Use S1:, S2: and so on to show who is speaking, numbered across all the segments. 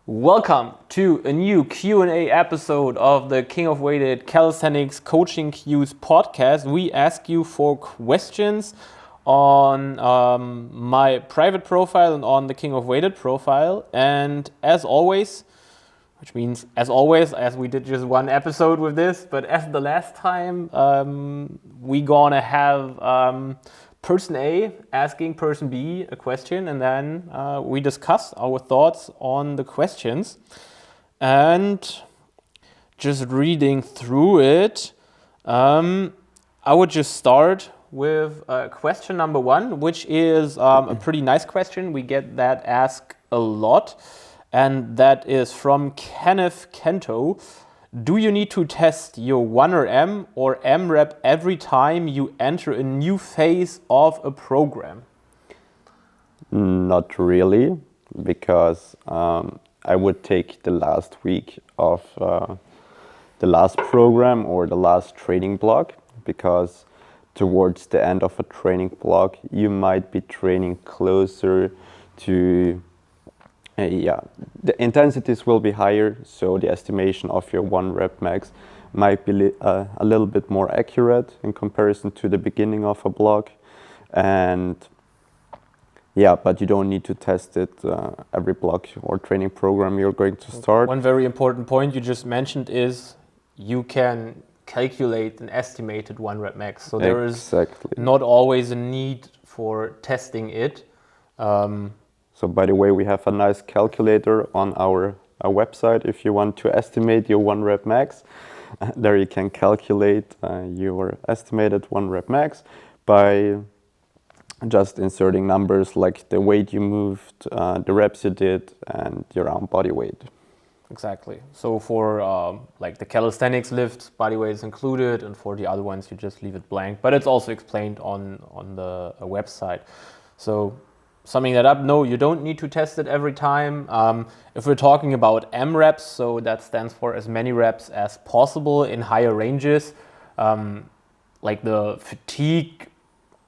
S1: Welcome to a new Q&A episode of the King of Weighted Calisthenics Coaching Cues podcast. We ask you for questions on my private profile and on the King of Weighted profile. And as always, which means as always, as we did just one episode with this, but as the last time, we gonna have person A asking person B a question, and then we discuss our thoughts on the questions. And just reading through it, I would just start with question number one, which is a pretty nice question. We get that asked a lot, and that is from Kenneth Kento. Do you need to test your 1RM or M rep every time you enter a new phase of a program?
S2: Not really, because I would take the last week of the last program or the last training block, because towards the end of a training block, you might be training closer to the intensities will be higher, so the estimation of your 1 rep max might be a little bit more accurate in comparison to the beginning of a block. And but you don't need to test it every block or training program you're going to start.
S1: One very important point you just mentioned is you can calculate an estimated 1 rep max. So there is not always a need for testing it.
S2: So by the way, we have a nice calculator on our website. If you want to estimate your 1 rep max, there you can calculate your estimated 1 rep max by just inserting numbers like the weight you moved, the reps you did, and your own body weight.
S1: Exactly. So for like the calisthenics lifts, body weight is included, and for the other ones, you just leave it blank. But it's also explained on the website. So summing that up, no, you don't need to test it every time. If we're talking about M reps, so that stands for as many reps as possible in higher ranges, like the fatigue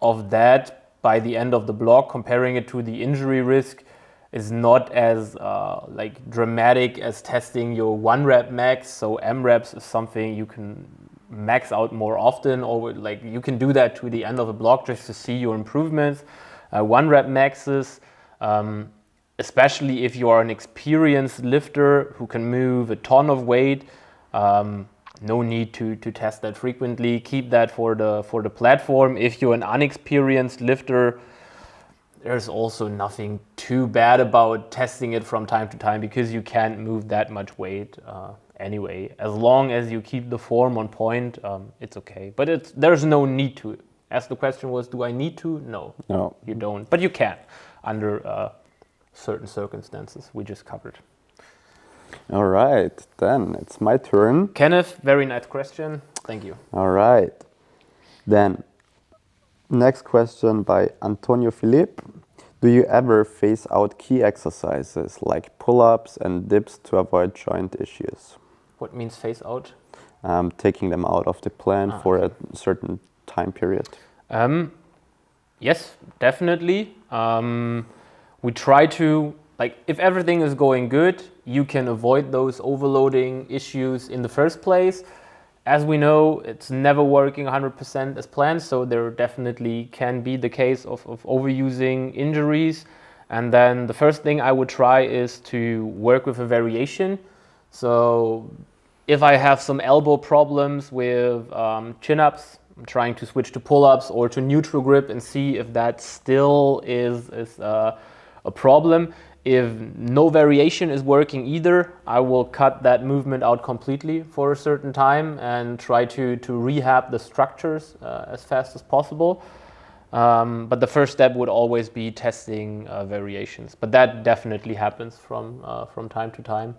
S1: of that by the end of the block, comparing it to the injury risk, is not as like dramatic as testing your 1 rep max. So M reps is something you can max out more often, or like you can do that to the end of the block just to see your improvements. 1 rep maxes, especially if you are an experienced lifter who can move a ton of weight, no need to test that frequently. Keep that for the platform. If you're an unexperienced lifter, there's also nothing too bad about testing it from time to time, because you can't move that much weight anyway. As long as you keep the form on point, it's okay. But there's no need to. As the question was, do I need to? No, you don't. But you can, under certain circumstances we just covered.
S2: All right, then it's my turn.
S1: Kenneth, very nice question. Thank you.
S2: All right. Then, next question by Antonio Philippe. Do you ever phase out key exercises like pull-ups and dips to avoid joint issues?
S1: What means phase out?
S2: Taking them out of the plan for a certain time period.
S1: Yes, definitely. We try to, like, if everything is going good, you can avoid those overloading issues in the first place. As we know, it's never working 100% as planned, so there definitely can be the case of overusing injuries. And then the first thing I would try is to work with a variation. So if I have some elbow problems with chin-ups, I'm trying to switch to pull-ups or to neutral grip and see if that still is a problem. If no variation is working either, I will cut that movement out completely for a certain time and try to rehab the structures as fast as possible. But the first step would always be testing variations. But that definitely happens from time to time.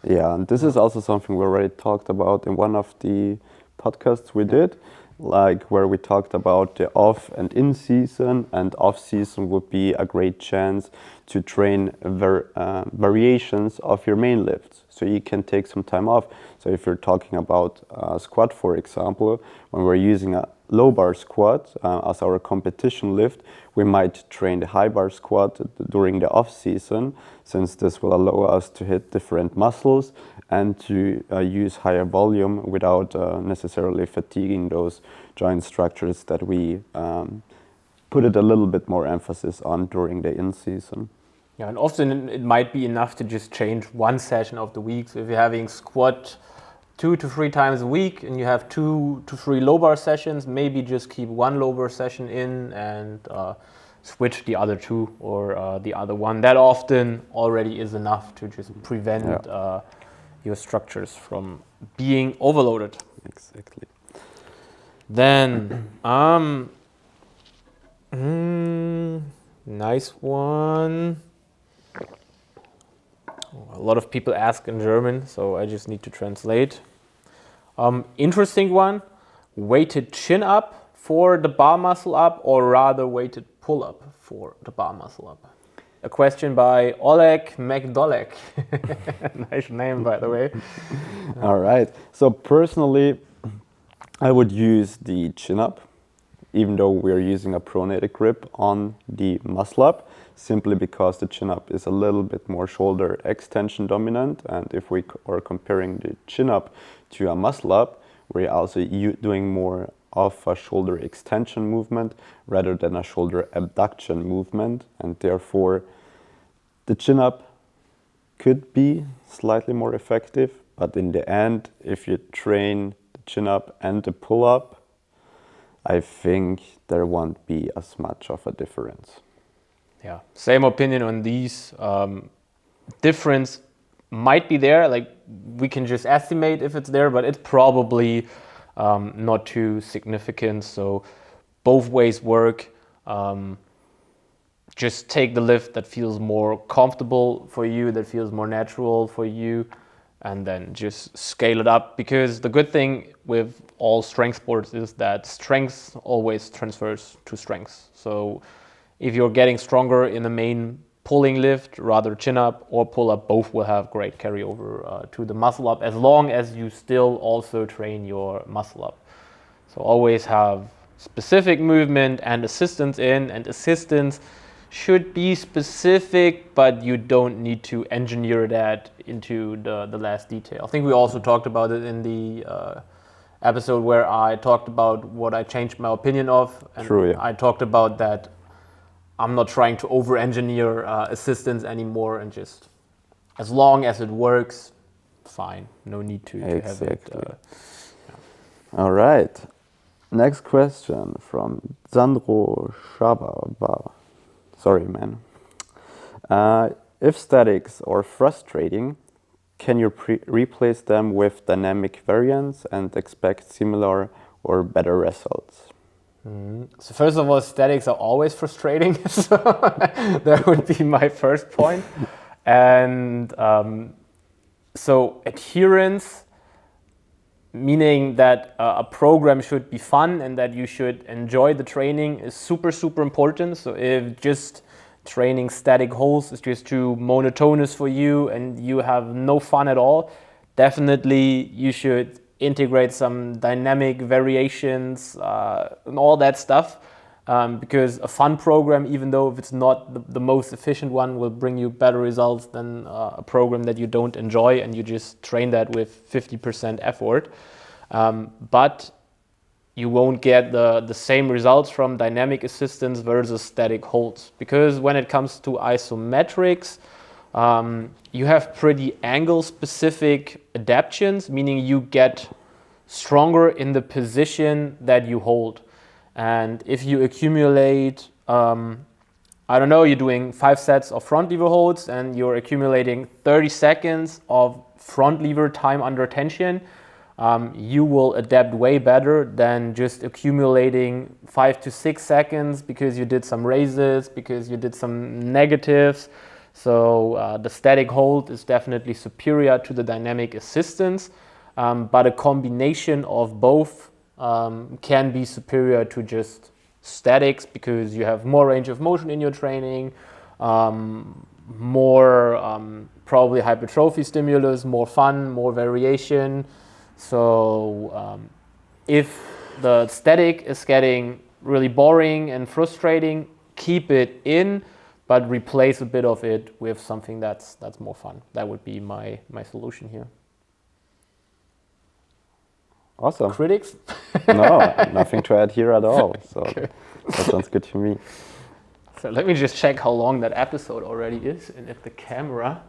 S2: Yeah, and this is also something we already talked about in one of the podcasts we did, like where we talked about the off and in season, and off season would be a great chance to train variations of your main lifts. So you can take some time off. So if you're talking about squat, for example, when we're using a low bar squat as our competition lift, we might train the high bar squat during the off season, since this will allow us to hit different muscles and to use higher volume without necessarily fatiguing those joint structures that we put it a little bit more emphasis on during the in season.
S1: Yeah, and often it might be enough to just change one session of the week. So if you're having squat 2 to 3 times a week and you have 2 to 3 low bar sessions, maybe just keep one low bar session in and switch the other 2 or the other one. That often already is enough to just prevent your structures from being overloaded.
S2: Exactly.
S1: Then, nice one. A lot of people ask in German, so I just need to translate. Interesting one. Weighted chin up for the bar muscle up, or rather weighted pull up for the bar muscle up? A question by Oleg McDolek. Nice name, by the way.
S2: All right. So personally, I would use the chin up, even though we're using a pronated grip on the muscle up, simply because the chin up is a little bit more shoulder extension dominant. And if we are comparing the chin up to a muscle up, we're also doing more of a shoulder extension movement rather than a shoulder abduction movement. And therefore, the chin up could be slightly more effective. But in the end, if you train the chin up and the pull up, I think there won't be as much of a difference.
S1: Yeah, same opinion on these. Difference might be there, like we can just estimate if it's there, but it's probably not too significant. So both ways work. Just take the lift that feels more comfortable for you, that feels more natural for you, and then just scale it up. Because the good thing with all strength sports is that strength always transfers to strength. So if you're getting stronger in the main pulling lift, rather chin up or pull up, both will have great carryover to the muscle up, as long as you still also train your muscle up. So always have specific movement and assistance in, and assistance should be specific, but you don't need to engineer that into the last detail. I think we also talked about it in the episode where I talked about what I changed my opinion of. And
S2: True, yeah.
S1: I talked about that I'm not trying to over-engineer assistance anymore, and just as long as it works, fine. No need to have it.
S2: All right. Next question from Sandro Shababa. Sorry, man. If statics are frustrating, can you replace them with dynamic variants and expect similar or better results?
S1: So first of all, statics are always frustrating. So that would be my first point. And so adherence, meaning that a program should be fun and that you should enjoy the training, is super, super important. So if just training static holds is just too monotonous for you and you have no fun at all, definitely you should integrate some dynamic variations and all that stuff, because a fun program, even though if it's not the most efficient one, will bring you better results than a program that you don't enjoy and you just train that with 50% effort. But you won't get the same results from dynamic assistance versus static holds, because when it comes to isometrics, you have pretty angle-specific adaptations, meaning you get stronger in the position that you hold. And if you accumulate, I don't know, you're doing 5 sets of front lever holds and you're accumulating 30 seconds of front lever time under tension, you will adapt way better than just accumulating 5 to 6 seconds because you did some raises, because you did some negatives. So the static hold is definitely superior to the dynamic assistance, but a combination of both can be superior to just statics, because you have more range of motion in your training, more probably hypertrophy stimulus, more fun, more variation. So if the static is getting really boring and frustrating, keep it in, but replace a bit of it with something that's more fun. That would be my solution here.
S2: Awesome.
S1: Critics?
S2: No, nothing to add here at all. So
S1: Okay.
S2: that sounds good to me.
S1: So let me just check how long that episode already is, and if the camera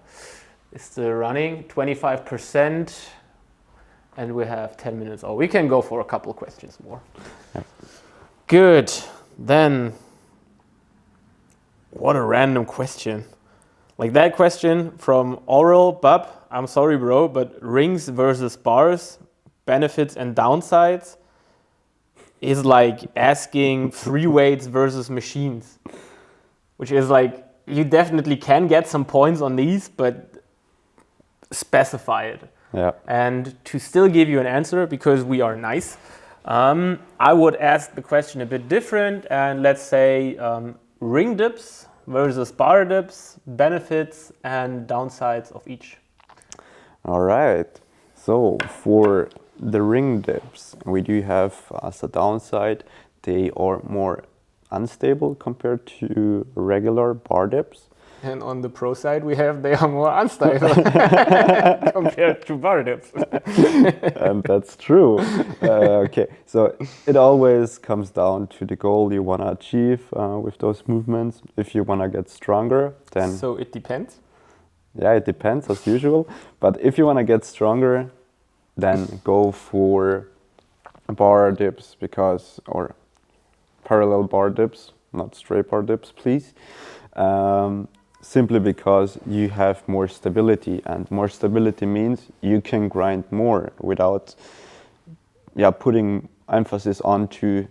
S1: is still running, 25%, and we have 10 minutes. Oh, we can go for a couple of questions more.
S2: Yeah.
S1: Good. Then, what a random question. Like that question from Oral Bub, I'm sorry bro, but rings versus bars, benefits and downsides, is like asking free weights versus machines. Which is like, you definitely can get some points on these, but specify it.
S2: Yeah.
S1: And to still give you an answer, because we are nice, I would ask the question a bit different, and let's say ring dips versus bar dips, benefits and downsides of each.
S2: All right. So for the ring dips, we do have as a downside, they are more unstable compared to regular bar dips.
S1: And on the pro side, they are more unstable compared to bar dips.
S2: And that's true. Okay, so it always comes down to the goal you want to achieve with those movements. If you want to get stronger, then...
S1: So it depends?
S2: Yeah, it depends as usual. But if you want to get stronger, then go for bar dips or parallel bar dips, not straight bar dips, please. Simply because you have more stability, and more stability means you can grind more without putting emphasis onto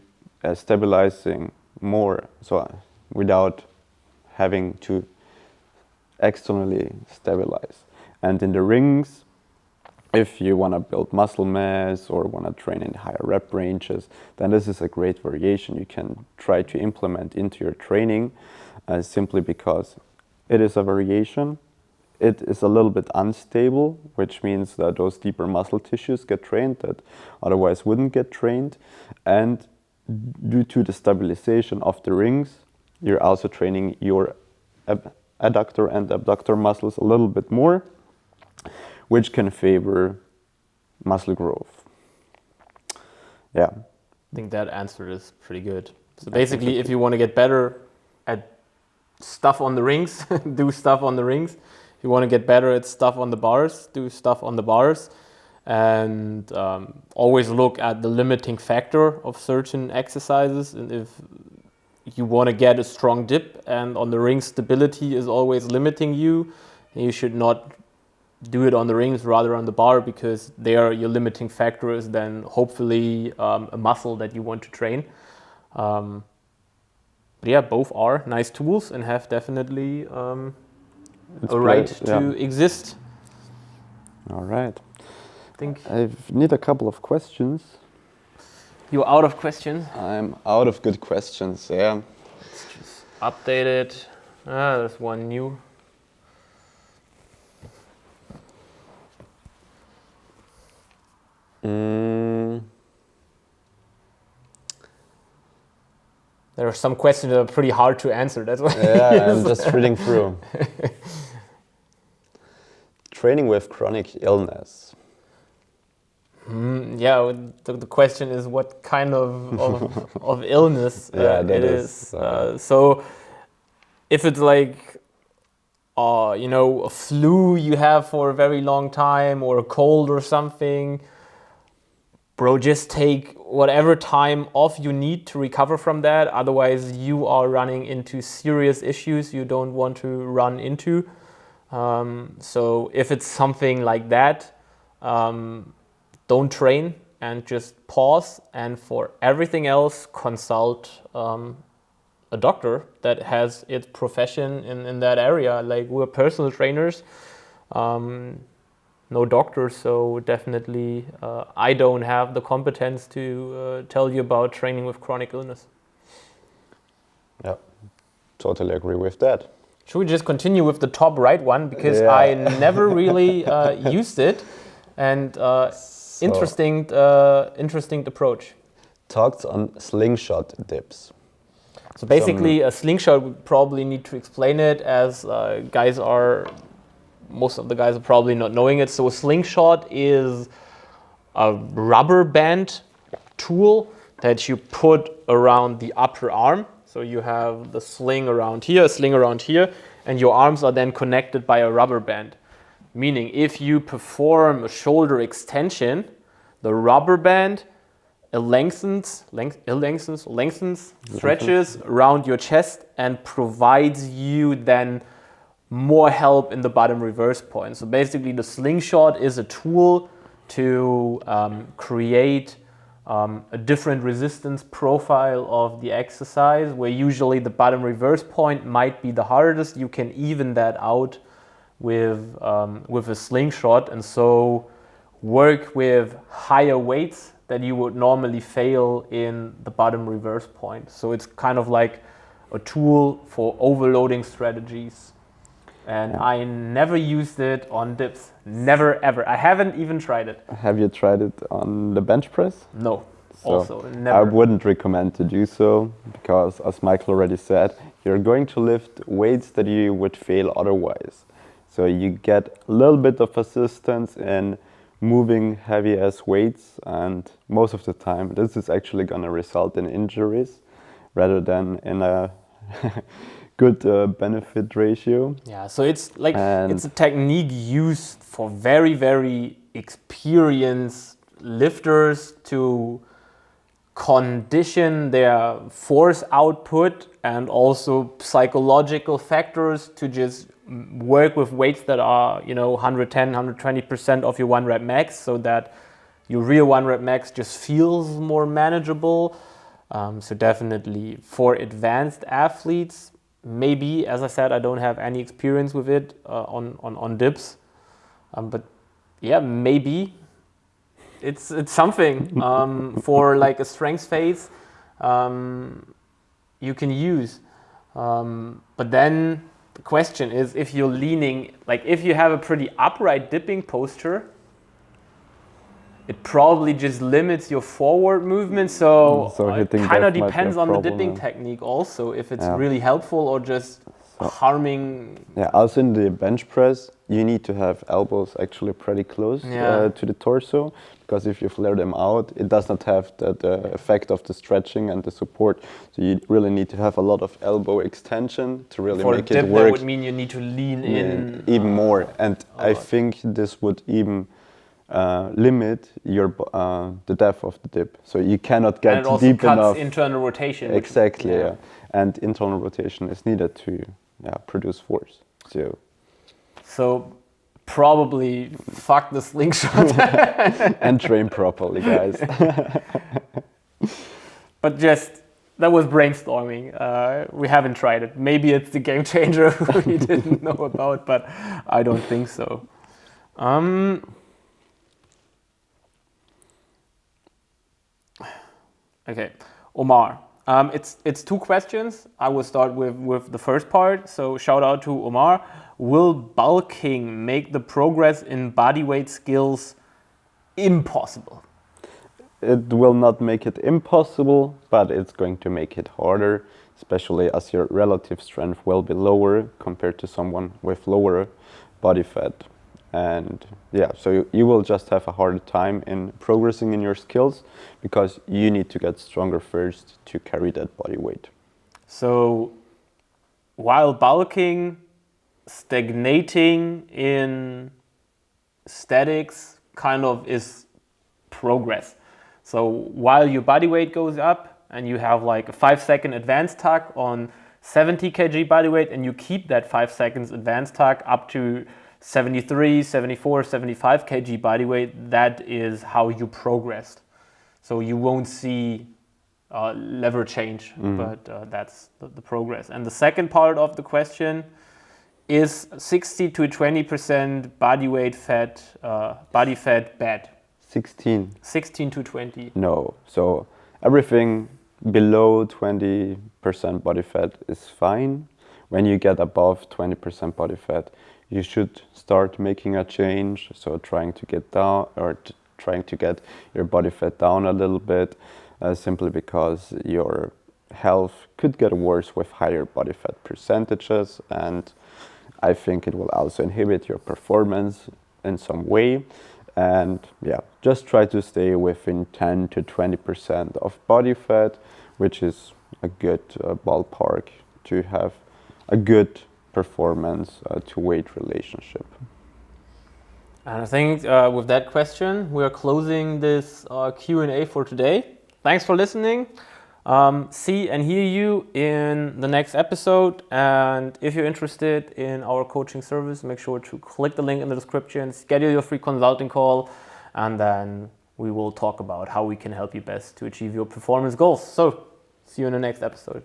S2: stabilizing more, so without having to externally stabilize. And in the rings, if you want to build muscle mass or want to train in higher rep ranges, then this is a great variation you can try to implement into your training, simply because it is a variation. It is a little bit unstable, which means that those deeper muscle tissues get trained that otherwise wouldn't get trained. And due to the stabilization of the rings, you're also training your adductor and abductor muscles a little bit more, which can favor muscle growth. Yeah.
S1: I think that answer is pretty good. So basically, if you want to get better at stuff on the rings, do stuff on the rings. If you want to get better at stuff on the bars, do stuff on the bars. And always look at the limiting factor of certain exercises. And if you want to get a strong dip and on the ring stability is always limiting you, you should not do it on the rings, rather on the bar, because there your limiting factor is then hopefully a muscle that you want to train. But yeah, both are nice tools and have definitely a right to exist.
S2: All right.
S1: I
S2: need a couple of questions.
S1: You're out of questions?
S2: I'm out of good questions, yeah.
S1: Let's just update it. There's one new. There are some questions that are pretty hard to answer. That's why.
S2: Yeah, I'm just reading through. Training with chronic illness.
S1: Yeah, the question is what kind of illness it is. So if it's like, a flu you have for a very long time, or a cold or something, bro, just take whatever time off you need to recover from that. Otherwise, you are running into serious issues you don't want to run into. So if it's something like that, don't train and just pause. And for everything else, consult a doctor that has its profession in that area. Like, we're personal trainers. No doctor, so definitely I don't have the competence to tell you about training with chronic illness.
S2: Yeah, totally agree with that.
S1: Should we just continue with the top right one? Because I never really used it, and interesting approach.
S2: Thoughts on slingshot dips?
S1: So basically, a slingshot, we probably need to explain it, as most of the guys are probably not knowing it. So a slingshot is a rubber band tool that you put around the upper arm. So you have the sling around here, a sling around here, and your arms are then connected by a rubber band. Meaning, if you perform a shoulder extension, the rubber band lengthens, stretches around your chest and provides you then more help in the bottom reverse point. So basically, the slingshot is a tool to create a different resistance profile of the exercise, where usually the bottom reverse point might be the hardest. You can even that out with a slingshot, and so work with higher weights that you would normally fail in the bottom reverse point. So it's kind of like a tool for overloading strategies. And I never used it on dips. Never, ever. I haven't even tried it.
S2: Have you tried it on the bench press?
S1: No.
S2: So
S1: also, never.
S2: I wouldn't recommend to do so, because as Michael already said, you're going to lift weights that you would fail otherwise. So you get a little bit of assistance in moving heavy ass weights, and most of the time this is actually going to result in injuries rather than in a good benefit ratio.
S1: Yeah, so it's like it's a technique used for very, very experienced lifters to condition their force output and also psychological factors to just work with weights that are, 110, 120% of your 1 rep max, so that your real 1 rep max just feels more manageable. So definitely for advanced athletes, maybe, as I said, I don't have any experience with it on dips, but yeah, maybe it's something for like a strength phase you can use. But then the question is, if you're leaning, like if you have a pretty upright dipping posture, it probably just limits your forward movement. So it kind of depends on the dipping technique also, if it's really helpful or just harming.
S2: Yeah, also in the bench press, you need to have elbows actually pretty close to the torso, because if you flare them out, it does not have the effect of the stretching and the support. So you really need to have a lot of elbow extension to really make it work.
S1: That would mean you need to lean in
S2: even more, and I think this would even limit your the depth of the dip. So you cannot get
S1: and it also
S2: deep
S1: cuts
S2: enough.
S1: Internal rotation.
S2: Exactly, and internal rotation is needed to produce force. So
S1: probably fuck the slingshot
S2: and train properly, guys.
S1: But that was brainstorming. We haven't tried it. Maybe it's the game changer we didn't know about, but I don't think so. Okay, Omar. It's 2 questions. I will start with the first part. So shout out to Omar. Will bulking make the progress in bodyweight skills impossible?
S2: It will not make it impossible, but it's going to make it harder, especially as your relative strength will be lower compared to someone with lower body fat. And so you will just have a harder time in progressing in your skills, because you need to get stronger first to carry that body weight.
S1: So while bulking, stagnating in statics kind of is progress. So while your body weight goes up and you have like a 5-second advanced tuck on 70 kg body weight, and you keep that 5 seconds advanced tuck up to 73, 74, 75 kg body weight, that is how you progressed. So you won't see lever change, but that's the progress. And the second part of the question is 60 to 20% body fat bad? 16 to 20.
S2: No, so everything below 20% body fat is fine. When you get above 20% body fat, you should start making a change. So trying to get down, or trying to get your body fat down a little bit. simply because your health could get worse with higher body fat percentages, and I think it will also inhibit your performance in some way. And yeah, just try to stay within 10 to 20% of body fat, which is a good ballpark to have a good performance to weight relationship.
S1: And I think with that question, we are closing this Q&A for today. Thanks for listening. See and hear you in the next episode. And if you're interested in our coaching service, make sure to click the link in the description, schedule your free consulting call, and then we will talk about how we can help you best to achieve your performance goals. So, see you in the next episode.